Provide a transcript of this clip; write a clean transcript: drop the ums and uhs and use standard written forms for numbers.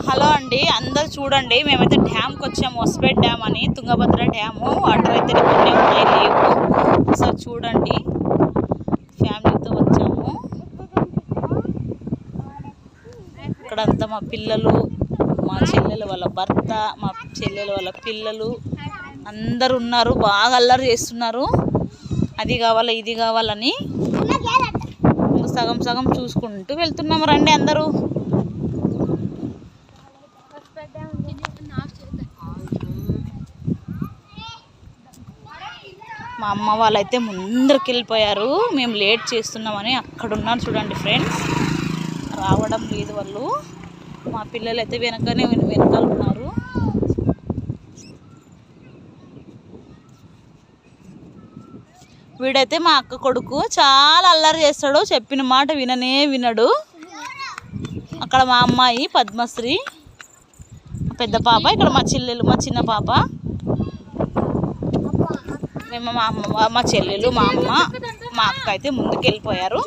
Hello అండి, అందరు చూడండి. మేమైతే డ్యామ్కి వచ్చాము, హొస్పేట్ డ్యామ్ అని, తుంగభద్ర డ్యాము. వాటర్ అయితే కొన్ని ఉన్నాయి, లేవు. ఒకసారి చూడండి, ఫ్యామిలీతో వచ్చాము. ఇక్కడంతా మా పిల్లలు, మా చెల్లెలు వాళ్ళ భర్త, మా చెల్లెలు వాళ్ళ పిల్లలు అందరు ఉన్నారు. బాగా అల్లరి చేస్తున్నారు, అది కావాలా ఇది కావాలని. సగం సగం చూసుకుంటూ వెళ్తున్నాము. రండి అందరూ. మా అమ్మ వాళ్ళైతే ముందరికి వెళ్ళిపోయారు, మేము లేట్ చేస్తున్నామని. అక్కడ ఉన్నారు చూడండి ఫ్రెండ్స్, రావడం లేదు వాళ్ళు. మా పిల్లలు అయితే వెనకాల ఉన్నారు. వీడైతే మా అక్క కొడుకు, చాలా అల్లరి చేస్తాడు, చెప్పిన మాట విననే వినడు. అక్కడ మా అమ్మాయి పద్మశ్రీ, పెద్ద పాప. ఇక్కడ మా చెల్లెలు, మా చిన్న పాప. మేము మా చెల్లెలు, మా అమ్మ, మా అక్క అయితే ముందుకు వెళ్ళిపోయారు.